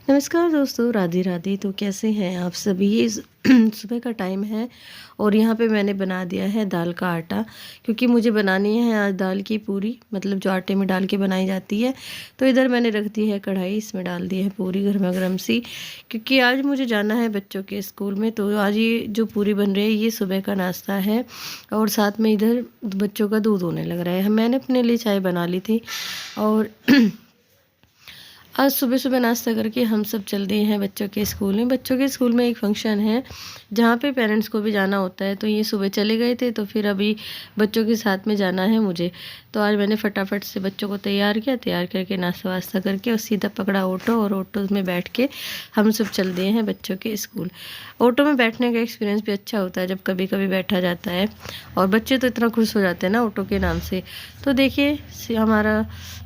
नमस्कार दोस्तों, राधे राधे। तो कैसे हैं आप सभी? ये सुबह का टाइम है और यहाँ पे मैंने बना दिया है दाल का आटा, क्योंकि मुझे बनानी है आज दाल की पूरी, मतलब जो आटे में डाल के बनाई जाती है। तो इधर मैंने रख दी है कढ़ाई, इसमें डाल दी है पूरी गर्मा गर्म सी, क्योंकि आज मुझे जाना है बच्चों के स्कूल में। तो आज ये जो पूरी बन रही है ये सुबह का नाश्ता है और साथ में इधर बच्चों का दूध होने लग रहा है। मैंने अपने लिए चाय बना ली थी और आज सुबह सुबह नाश्ता करके हम सब चल दिए हैं बच्चों के स्कूल में। बच्चों के स्कूल में एक फंक्शन है जहाँ पे पेरेंट्स को भी जाना होता है, तो ये सुबह चले गए थे, तो फिर अभी बच्चों के साथ में जाना है मुझे। तो आज मैंने फटाफट से बच्चों को तैयार किया, तैयार करके नाश्ता वास्ता करके और सीधा पकड़ा ऑटो, और ऑटो में बैठ के हम सब चल दिए हैं बच्चों के स्कूल। ऑटो में बैठने का एक्सपीरियंस भी अच्छा होता है जब कभी कभी बैठा जाता है, और बच्चे तो इतना खुश हो जाते हैं ना ऑटो के नाम से। तो देखिए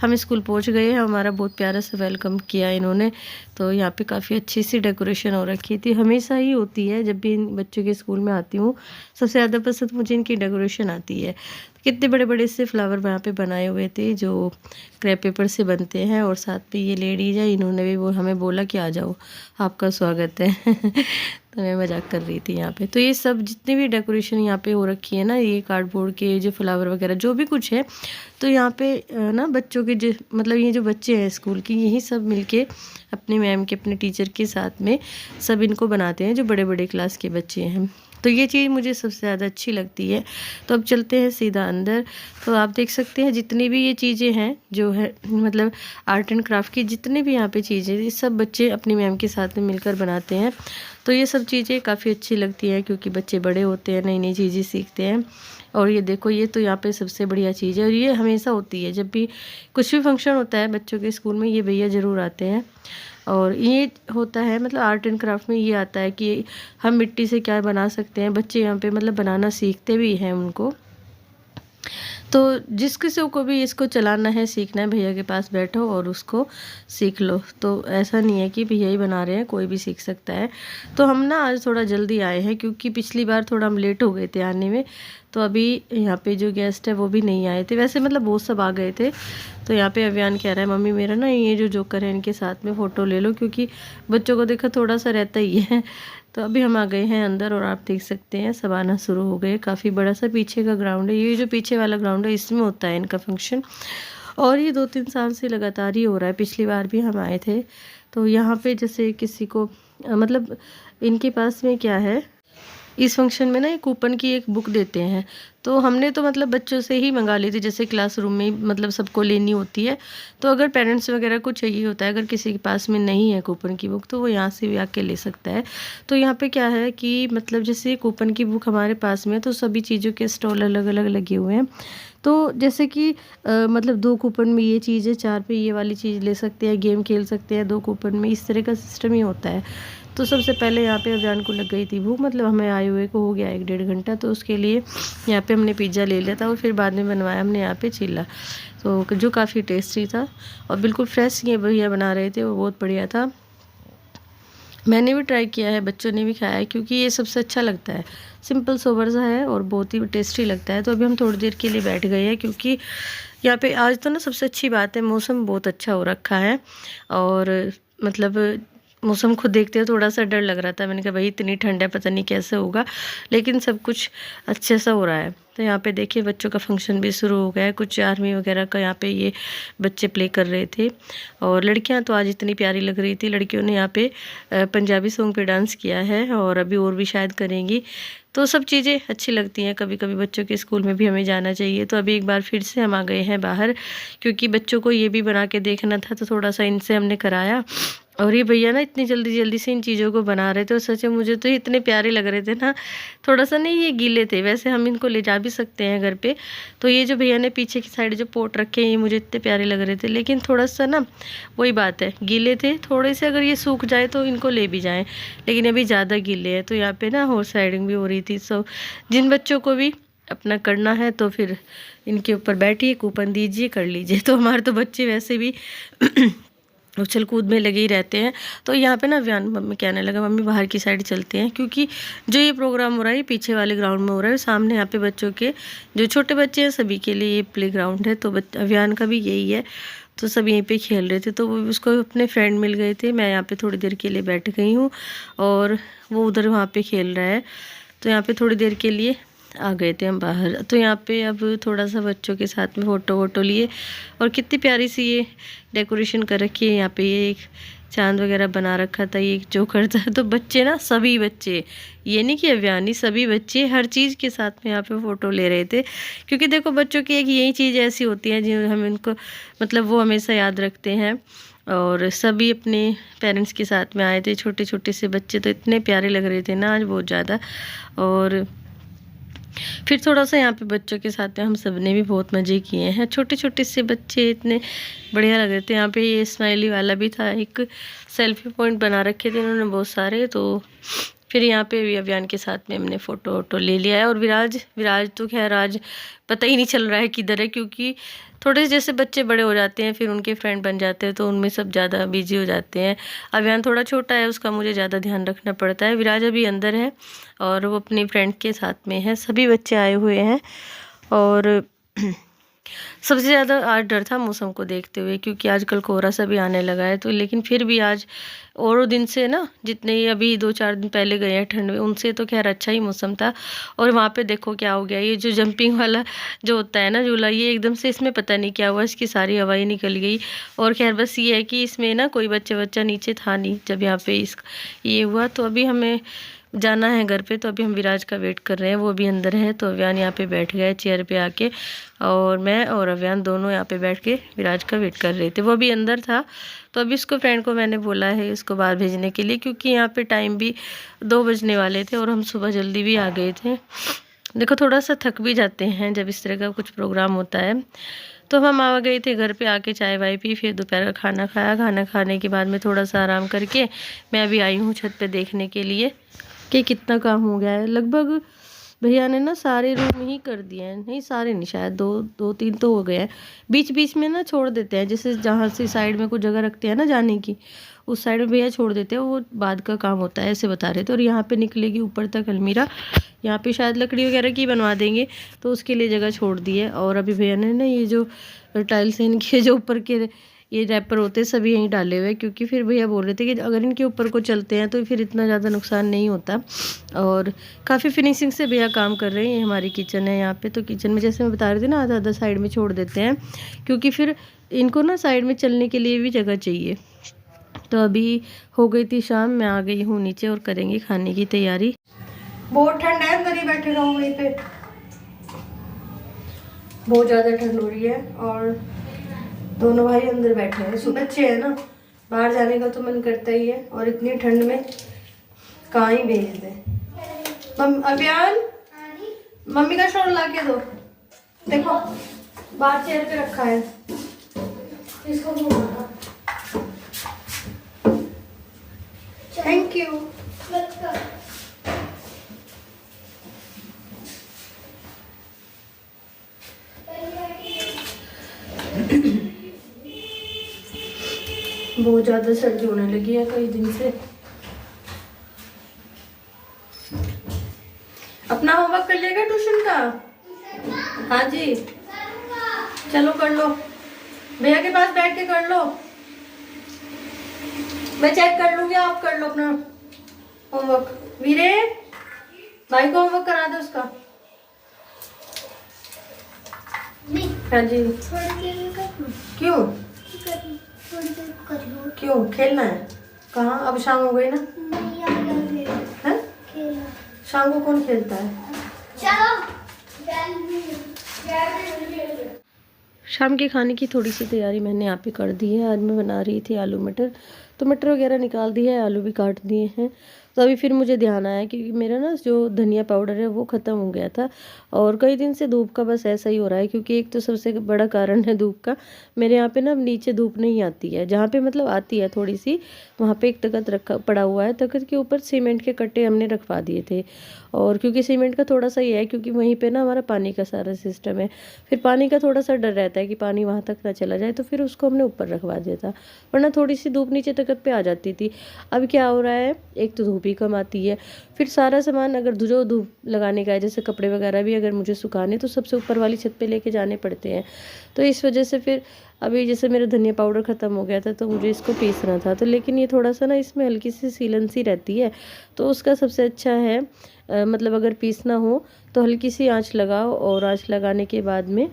हम स्कूल पहुंच गए हैं, हमारा बहुत प्यारा सा वेलकम किया इन्होंने। तो यहाँ पे काफ़ी अच्छी सी डेकोरेशन हो रखी थी, हमेशा ही होती है जब भी इन बच्चों के स्कूल में आती हूँ। सबसे ज़्यादा पसंद मुझे इनकी डेकोरेशन आती है। कितने बड़े बड़े से फ्लावर वहाँ पे बनाए हुए थे जो क्रेप पेपर से बनते हैं, और साथ में ये लेडीज है, इन्होंने भी वो हमें बोला कि आ जाओ, आपका स्वागत है। तो मैं मजाक कर रही थी यहाँ पे। तो ये सब जितनी भी डेकोरेशन यहाँ पे हो रखी है ना, ये कार्डबोर्ड के जो फ्लावर वगैरह जो भी कुछ है, तो यहाँ पे ना बच्चों के जो मतलब ये जो बच्चे हैं स्कूल की, यही सब मिलके अपने मैम के, अपने टीचर के साथ में सब इनको बनाते हैं, जो बड़े बड़े क्लास के बच्चे हैं। तो ये चीज़ मुझे सबसे ज़्यादा अच्छी लगती है। तो अब चलते हैं सीधा अंदर। तो आप देख सकते हैं जितनी भी ये चीज़ें हैं जो है मतलब आर्ट एंड क्राफ्ट की जितनी भी यहाँ पे चीज़ें, ये सब बच्चे अपनी मैम के साथ में मिलकर बनाते हैं। तो ये सब चीज़ें काफ़ी अच्छी लगती हैं, क्योंकि बच्चे बड़े होते हैं, नई नई चीज़ें सीखते हैं। और ये देखो, ये तो यहाँ पे सबसे बढ़िया चीज़ है, और ये हमेशा होती है जब भी कुछ भी फंक्शन होता है बच्चों के स्कूल में, ये भैया ज़रूर आते हैं। और ये होता है मतलब आर्ट एंड क्राफ्ट में ये आता है कि हम मिट्टी से क्या बना सकते हैं। बच्चे यहाँ पे मतलब बनाना सीखते भी हैं उनको। तो जिस किसी को भी इसको चलाना है, सीखना है, भैया के पास बैठो और उसको सीख लो। तो ऐसा नहीं है कि भैया ही बना रहे हैं, कोई भी सीख सकता है। तो हम ना आज थोड़ा जल्दी आए हैं, क्योंकि पिछली बार थोड़ा हम लेट हो गए थे आने में। तो अभी यहाँ पे जो गेस्ट है वो भी नहीं आए थे, वैसे मतलब वो सब आ गए थे। तो यहाँ पे अभियान कह रहा है, मम्मी मेरा ना ये जो जोकर है इनके साथ में फ़ोटो ले लो, क्योंकि बच्चों को देखा थोड़ा सा रहता ही है। तो अभी हम आ गए हैं अंदर, और आप देख सकते हैं सब आना शुरू हो गए। काफ़ी बड़ा सा पीछे का ग्राउंड है, ये जो पीछे वाला ग्राउंड है इसमें होता है इनका फंक्शन, और ये 2-3 साल से लगातार ही हो रहा है। पिछली बार भी हम आए थे। तो यहाँ पे जैसे किसी को मतलब इनके पास में क्या है, इस फंक्शन में ना एक कूपन की एक बुक देते हैं। तो हमने तो मतलब बच्चों से ही मंगा ली थी, जैसे क्लासरूम में मतलब सबको लेनी होती है। तो अगर पेरेंट्स वगैरह को चाहिए होता है, अगर किसी के पास में नहीं है कूपन की बुक, तो वो यहाँ से भी आके ले सकता है। तो यहाँ पे क्या है कि मतलब जैसे कूपन की बुक हमारे पास में है, तो सभी चीज़ों के स्टॉल अलग अलग लगे हुए हैं। तो जैसे कि मतलब 2 कूपन में ये चीज़ है, 4 पे ये वाली चीज़ ले सकते हैं, गेम खेल सकते हैं 2 कूपन में, इस तरह का सिस्टम ही होता है। तो सबसे पहले यहाँ पे अभियान को लग गई थी भूख, मतलब हमें आए हुए को हो गया 1-1.5 घंटा। तो उसके लिए यहाँ पे हमने पिज़्ज़ा ले लिया था, और फिर बाद में बनवाया हमने यहाँ पे चीला, तो जो काफ़ी टेस्टी था और बिल्कुल फ्रेश ये भैया बना रहे थे, वो बहुत बढ़िया था। मैंने भी ट्राई किया है, बच्चों ने भी खाया है, क्योंकि ये सबसे अच्छा लगता है। सिंपल सोबर सा है और बहुत ही टेस्टी लगता है। तो अभी हम थोड़ी देर के लिए बैठ गए हैं, क्योंकि यहाँ पे आज तो ना सबसे अच्छी बात है, मौसम बहुत अच्छा हो रखा है। और मतलब मौसम खुद देखते हो थोड़ा सा डर लग रहा था, मैंने कहा भाई इतनी ठंड है, पता नहीं कैसे होगा, लेकिन सब कुछ अच्छे सा हो रहा है। तो यहाँ पे देखिए बच्चों का फंक्शन भी शुरू हो गया है, कुछ आर्मी वगैरह का यहाँ पे ये बच्चे प्ले कर रहे थे। और लड़कियाँ तो आज इतनी प्यारी लग रही थी, लड़कियों ने यहाँ पे पंजाबी सॉन्ग पे डांस किया है, और अभी और भी शायद करेंगी। तो सब चीज़ें अच्छी लगती हैं, कभी कभी बच्चों के स्कूल में भी हमें जाना चाहिए। तो अभी एक बार फिर से हम आ गए हैं बाहर, क्योंकि बच्चों को ये भी बना के देखना था, तो थोड़ा सा इनसे हमने कराया। और ये भैया ना इतनी जल्दी जल्दी से इन चीज़ों को बना रहे थे, और सच में मुझे तो ये इतने प्यारे लग रहे थे ना। थोड़ा सा नहीं ये गीले थे, वैसे हम इनको ले जा भी सकते हैं घर पे। तो ये जो भैया ने पीछे की साइड जो पोट रखे हैं, ये मुझे इतने प्यारे लग रहे थे, लेकिन थोड़ा सा ना वही बात है, गीले थे थोड़े से। अगर ये सूख जाए तो इनको ले भी जाएँ, लेकिन अभी ज़्यादा गीले हैं। तो यहाँ पे ना हॉर्स राइडिंग भी हो रही थी। सो जिन बच्चों को भी अपना करना है तो फिर इनके ऊपर बैठिए, कूपन दीजिए, कर लीजिए। तो हमारे तो बच्चे वैसे भी उछल कूद में लगे ही रहते हैं। तो यहाँ पे ना व्यान मम्मी कहने लगा, मम्मी बाहर की साइड चलते हैं, क्योंकि जो ये प्रोग्राम हो रहा है पीछे वाले ग्राउंड में हो रहा है। सामने यहाँ पे बच्चों के जो छोटे बच्चे हैं सभी के लिए ये प्ले ग्राउंड है, तो अभियान का भी यही है। तो सब यहीं पे खेल रहे थे, तो वो उसको अपने फ्रेंड मिल गए थे। मैं यहाँ पे थोड़ी देर के लिए बैठ गई हूँ और वो उधर वहाँ पे खेल रहा है, तो यहाँ पे थोड़ी देर के लिए आ गए थे हम बाहर। तो यहाँ पे अब थोड़ा सा बच्चों के साथ में फ़ोटो वोटो लिए, और कितनी प्यारी सी ये डेकोरेशन कर रखी है। यहाँ पे ये एक चांद वगैरह बना रखा था, ये एक जोकर था। तो बच्चे ना, सभी बच्चे, ये नहीं कि अभियानी, सभी बच्चे हर चीज़ के साथ में यहाँ पे फ़ोटो ले रहे थे। क्योंकि देखो बच्चों की एक यही चीज़ ऐसी होती है जो हम इनको मतलब वो हमेशा याद रखते हैं। और सभी अपने पेरेंट्स के साथ में आए थे, छोटे छोटे से बच्चे तो इतने प्यारे लग रहे थे ना आज, बहुत ज़्यादा। और फिर थोड़ा सा यहाँ पे बच्चों के साथ में हम सब ने भी बहुत मज़े किए हैं। छोटे छोटे से बच्चे इतने बढ़िया लग रहे थे। यहाँ पे ये स्माइली वाला भी था, एक सेल्फी पॉइंट बना रखे थे इन्होंने बहुत सारे। तो फिर यहाँ पे भी अभियान के साथ में हमने फ़ोटो वोटो ले लिया है। और विराज तो खैर आज पता ही नहीं चल रहा है किधर है, क्योंकि थोड़े जैसे बच्चे बड़े हो जाते हैं फिर उनके फ्रेंड बन जाते हैं, तो उनमें सब ज़्यादा बिजी हो जाते हैं। अभियान थोड़ा छोटा है, उसका मुझे ज़्यादा ध्यान रखना पड़ता है। विराज अभी अंदर है और वो अपनी फ्रेंड के साथ में है। सभी बच्चे आए हुए हैं। और सबसे ज़्यादा आज डर था मौसम को देखते हुए, क्योंकि आजकल कोहरा सा भी आने लगा है। तो लेकिन फिर भी आज और दिन से ना, जितने ही अभी 2-4 दिन पहले गए हैं ठंड में, उनसे तो खैर अच्छा ही मौसम था। और वहाँ पे देखो क्या हो गया, ये जो जंपिंग वाला जो होता है ना झूला, ये एकदम से इसमें पता नहीं क्या हुआ, इसकी सारी हवाई निकल गई। और खैर बस ये है कि इसमें ना कोई बच्चा नीचे था नहीं जब यहाँ पे ये हुआ। तो अभी हमें जाना है घर पे, तो अभी हम विराज का वेट कर रहे हैं, वो भी अंदर है। तो अभियान यहाँ पे बैठ गया है चेयर पे आके, और मैं और अभियान दोनों यहाँ पे बैठ के विराज का वेट कर रहे थे। वो भी अंदर था, तो अभी उसको फ्रेंड को मैंने बोला है इसको बाहर भेजने के लिए, क्योंकि यहाँ पे टाइम भी 2 बजने वाले थे और हम सुबह जल्दी भी आ गए थे। देखो थोड़ा सा थक भी जाते हैं जब इस तरह का कुछ प्रोग्राम होता है। तो हम आ गए थे घर पे, आके चाय वाय पी, फिर दोपहर का खाना खाया। खाना खाने के बाद में थोड़ा सा आराम करके मैं अभी आई हूँ छत पे देखने के लिए कि कितना काम हो गया है। लगभग भैया ने ना सारे रूम ही कर दिए हैं, नहीं सारे नहीं, शायद 2-3 तो हो गए हैं। बीच बीच में ना छोड़ देते हैं, जैसे जहाँ से साइड में कुछ जगह रखते हैं ना जाने की, उस साइड में भैया छोड़ देते हैं, वो बाद का काम होता है, ऐसे बता रहे थे। और यहाँ पे निकलेगी ऊपर तक अलमीरा, यहाँ पे शायद लकड़ी वगैरह की बनवा देंगे, तो उसके लिए जगह छोड़ दी है। और अभी भैया ने ना ये जो टाइल्स हैं इनके जो ऊपर के ये रैपर होते हैं सभी यहीं डाले हुए, क्योंकि फिर भैया बोल रहे थे कि अगर इनके ऊपर को चलते हैं तो फिर इतना ज़्यादा नुकसान नहीं होता। और काफ़ी फिनिशिंग से भैया काम कर रहे हैं। ये हमारी किचन है यहाँ पे, तो किचन में जैसे मैं बता रही थी ना, आधा आधा साइड में छोड़ देते हैं, क्योंकि फिर इनको ना साइड में चलने के लिए भी जगह चाहिए। तो अभी हो गई थी शाम, मैं आ गई हूँ नीचे और करेंगे खाने की तैयारी। बहुत ठंड है, अंदर ही बैठे रहो वहीं पे, बहुत ज़्यादा ठंड हो रही है। और दोनों भाई अंदर बैठे हैं, बच्चे हैं ना, बाहर जाने का तो मन करता ही है, और इतनी ठंड में कहाँ ही भेज दें। अभियान, मम्मी का शॉल ला के दो, देखो बाहर चेयर पे रखा है, इसको घुमाना। Thank you. बहुत ज़्यादा सर्दी होने लगी है कई दिन से। अपना होमवर्क कर लेगा ट्यूशन का? हाँ जी, चलो कर लो, भैया के पास बैठ के कर लो, मैं चेक कर लूंगी, आप कर लो अपना होमवर्क। वीरे, भाई को होमवर्क करा दो उसका। हाँ जी। क्यों क्यों खेलना है? कहाँ, अब शाम हो गई ना, है? शाम को कौन खेलता है? शाम के खाने की थोड़ी सी तैयारी मैंने यहाँ पे कर दी है। आज मैं बना रही थी आलू मटर, तो मटर वगैरह निकाल दी है, आलू भी काट दिए हैं। तो अभी फिर मुझे ध्यान आया कि मेरा ना जो धनिया पाउडर है वो ख़त्म हो गया था, और कई दिन से धूप का बस ऐसा ही हो रहा है। क्योंकि एक तो सबसे बड़ा कारण है धूप का, मेरे यहाँ पे ना नीचे धूप नहीं आती है, जहाँ पे मतलब आती है थोड़ी सी, वहाँ पे एक तख्त रखा पड़ा हुआ है, तख्त के ऊपर सीमेंट के कट्टे हमने रखवा दिए थे। और क्योंकि सीमेंट का थोड़ा सा ये है, क्योंकि वहीं पे ना हमारा पानी का सारा सिस्टम है, फिर पानी का थोड़ा सा डर रहता है कि पानी वहाँ तक ना चला जाए, तो फिर उसको हमने ऊपर रखवा दिया था, वरना थोड़ी सी धूप नीचे तख्त पे आ जाती थी। अब क्या हो रहा है, एक तो धूप धूप ही कम आती है। फिर सारा सामान अगर जो धूप लगाने का है, जैसे कपड़े वगैरह भी अगर मुझे सुखाने, तो सबसे ऊपर वाली छत पे लेके जाने पड़ते हैं। तो इस वजह से फिर अभी जैसे मेरा धनिया पाउडर ख़त्म हो गया था, तो मुझे इसको पीसना था। तो लेकिन ये थोड़ा सा ना इसमें हल्की सी सीलन सी रहती है, तो उसका सबसे अच्छा है मतलब अगर पीसना हो तो हल्की सी आंच लगाओ, और आंच लगाने के बाद में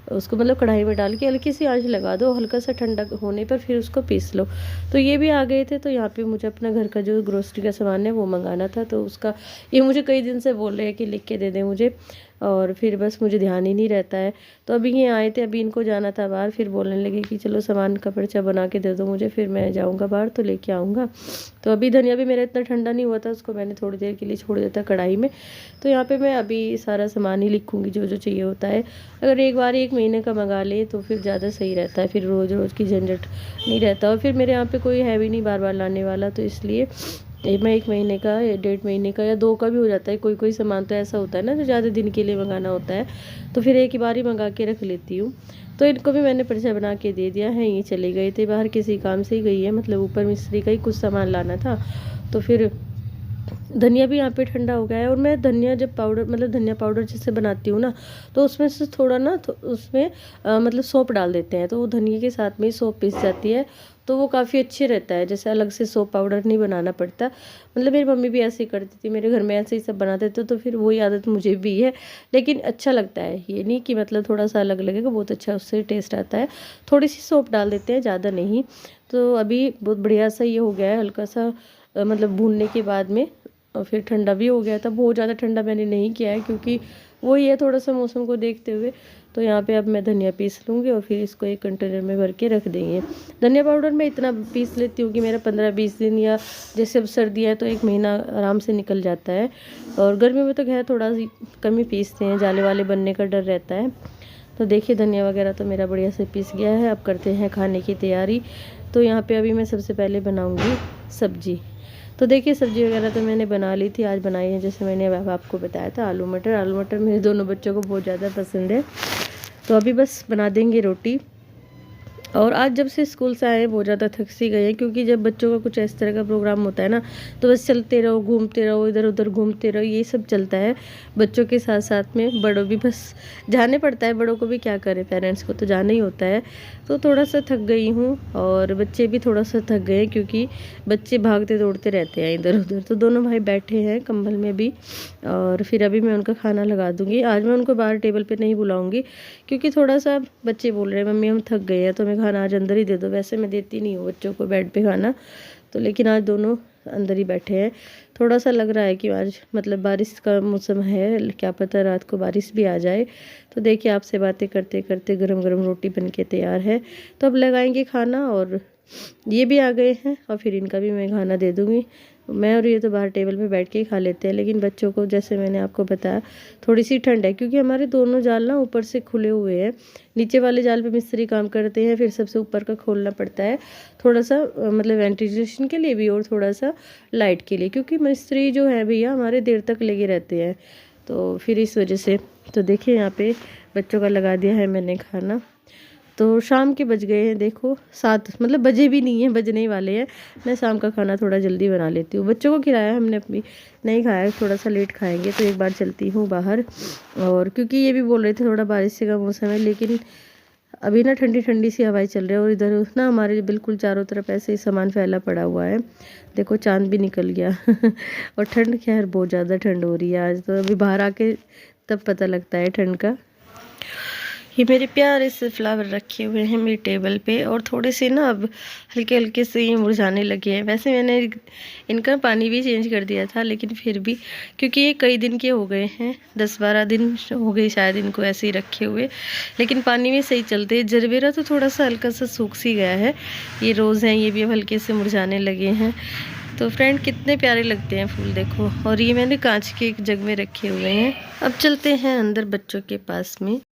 उसको मतलब कढ़ाई में डाल के हल्की सी आंच लगा दो, हल्का सा ठंडा होने पर फिर उसको पीस लो। तो ये भी आ गए थे, तो यहाँ पे मुझे अपना घर का जो ग्रोसरी का सामान है वो मंगाना था। तो उसका ये मुझे कई दिन से बोल रहे हैं कि लिख के दे दें मुझे, और फिर बस मुझे ध्यान ही नहीं रहता है। तो अभी ये आए थे, अभी इनको जाना था बाहर, फिर बोलने लगे कि चलो सामान का पर्चा बना के दे दो मुझे, फिर मैं जाऊँगा बाहर तो लेके आऊँगा। तो अभी धनिया भी मेरा इतना ठंडा नहीं हुआ था, उसको मैंने थोड़ी देर के लिए छोड़ दिया था कढ़ाई में। तो यहाँ पे मैं अभी सारा सामान ही लिखूँगी जो जो चाहिए होता है। अगर एक बार 1 महीने का मंगा ले तो फिर ज़्यादा सही रहता है, फिर रोज़ रोज़ की झंझट नहीं रहता। और फिर मेरे यहाँ पे कोई है भी नहीं बार बार लाने वाला, तो इसलिए मैं 1 महीने का या 1.5 महीने का या 2 का भी हो जाता है। कोई कोई सामान तो ऐसा होता है ना जो ज़्यादा दिन के लिए मंगाना होता है, तो फिर एक ही बार ही मंगा के रख लेती हूँ। तो इनको भी मैंने पर्चा बना के दे दिया है। ये चले गए थे बाहर, किसी काम से ही गई है, मतलब ऊपर मिस्त्री का ही कुछ सामान लाना था। तो फिर धनिया भी यहाँ पे ठंडा हो गया है। और मैं धनिया जब पाउडर मतलब धनिया पाउडर जैसे बनाती हूँ ना, तो उसमें से थोड़ा ना उसमें मतलब सौंफ डाल देते हैं, तो वो धनिया के साथ में ही सौंफ पिस जाती है, तो वो काफ़ी अच्छे रहता है। जैसे अलग से सौंफ पाउडर नहीं बनाना पड़ता। मतलब मेरी मम्मी भी ऐसे ही करती थी, मेरे घर में ऐसे ही सब बनाते थे, तो फिर वही आदत मुझे भी है। लेकिन अच्छा लगता है, ये नहीं कि मतलब थोड़ा सा अलग लगेगा, बहुत अच्छा उससे टेस्ट आता है। थोड़ी सी सौंफ डाल देते हैं, ज़्यादा नहीं। तो अभी बहुत बढ़िया सा ये हो गया है, हल्का सा मतलब भूनने के बाद में। और फिर ठंडा भी हो गया था, बहुत ज़्यादा ठंडा मैंने नहीं किया है, क्योंकि वही है थोड़ा सा मौसम को देखते हुए। तो यहाँ पे अब मैं धनिया पीस लूँगी और फिर इसको एक कंटेनर में भर के रख देंगे। धनिया पाउडर मैं इतना पीस लेती हूँ कि मेरा 15-20 दिन, या जैसे अब सर्दियाँ है तो 1 महीना आराम से निकल जाता है। और गर्मी में तो खैर थोड़ा सी कम ही पीसते हैं, जाले वाले बनने का डर रहता है। तो देखिए धनिया वगैरह तो मेरा बढ़िया से पीस गया है। अब करते हैं खाने की तैयारी। तो यहाँ पे अभी मैं सबसे पहले बनाऊँगी सब्जी। तो देखिए सब्ज़ी वगैरह तो मैंने बना ली थी, आज बनाई है जैसे मैंने अब आपको बताया था, आलू मटर। आलू मटर मेरे दोनों बच्चों को बहुत ज़्यादा पसंद है। तो अभी बस बना देंगे रोटी। और आज जब से स्कूल से आए बहुत ज़्यादा थक सी गए हैं, क्योंकि जब बच्चों का कुछ इस तरह का प्रोग्राम होता है ना, तो बस चलते रहो, घूमते रहो, इधर उधर घूमते रहो, ये सब चलता है। बच्चों के साथ साथ में बड़ों भी बस जाने पड़ता है, बड़ों को भी क्या करें, पेरेंट्स को तो जाना ही होता है। तो थोड़ा सा थक गई हूँ, और बच्चे भी थोड़ा सा थक गए, क्योंकि बच्चे भागते दौड़ते रहते हैं इधर उधर। तो दोनों भाई बैठे हैं कंबल में भी, और फिर अभी मैं उनका खाना लगा दूँगी। आज मैं उनको बाहर टेबल पर नहीं बुलाऊँगी, क्योंकि थोड़ा सा बच्चे बोल रहे हैं मम्मी हम थक गए हैं, तो खाना आज अंदर ही दे दो। वैसे मैं देती नहीं हूँ बच्चों को बेड पे खाना, तो लेकिन आज दोनों अंदर ही बैठे हैं। थोड़ा सा लग रहा है कि आज मतलब बारिश का मौसम है, क्या पता रात को बारिश भी आ जाए। तो देखिए आपसे बातें करते करते गरम गरम रोटी बन के तैयार है। तो अब लगाएंगे खाना, और ये भी आ गए हैं, और फिर इनका भी मैं खाना दे दूँगी। मैं और ये तो बाहर टेबल पे बैठ के ही खा लेते हैं, लेकिन बच्चों को जैसे मैंने आपको बताया थोड़ी सी ठंड है, क्योंकि हमारे दोनों जाल ना ऊपर से खुले हुए हैं। नीचे वाले जाल पे मिस्त्री काम करते हैं, फिर सबसे ऊपर का खोलना पड़ता है, थोड़ा सा मतलब वेंटिलेशन के लिए भी और थोड़ा सा लाइट के लिए, क्योंकि मिस्त्री जो है भैया हमारे देर तक लगे रहते हैं, तो फिर इस वजह से। तो देखिए यहाँ पे बच्चों का लगा दिया है मैंने खाना। तो शाम के बज गए हैं, देखो 7 मतलब बजे भी नहीं है, बजने ही वाले हैं। मैं शाम का खाना थोड़ा जल्दी बना लेती हूँ। बच्चों को खिलाया हमने, अपनी नहीं खाया, थोड़ा सा लेट खाएंगे। तो एक बार चलती हूँ बाहर, और क्योंकि ये भी बोल रहे थे थोड़ा बारिश का मौसम है, लेकिन अभी ना ठंडी ठंडी सी हवाएं चल रही है, और इधर ना हमारे बिल्कुल चारों तरफ ऐसे ही सामान फैला पड़ा हुआ है। देखो चांद भी निकल गया और ठंड खैर बहुत ज़्यादा ठंड हो रही है आज, तो अभी बाहर आके तब पता लगता है ठंड का। ये मेरे प्यारे से फ्लावर रखे हुए हैं मेरी टेबल पे, और थोड़े से ना अब हल्के हल्के से ये मुरझाने लगे हैं। वैसे मैंने इनका पानी भी चेंज कर दिया था, लेकिन फिर भी क्योंकि ये कई दिन के हो गए हैं, 10-12 दिन हो गए शायद इनको ऐसे ही रखे हुए, लेकिन पानी में सही चलते हैं। जरबेरा तो थोड़ा सा हल्का सा सूख सी गया है। ये रोज़ हैं, ये भी अब हल्के से मुरझाने लगे हैं। तो फ्रेंड कितने प्यारे लगते हैं फूल, देखो। और ये मैंने कांच के एक जग में रखे हुए हैं। अब चलते हैं अंदर बच्चों के पास में।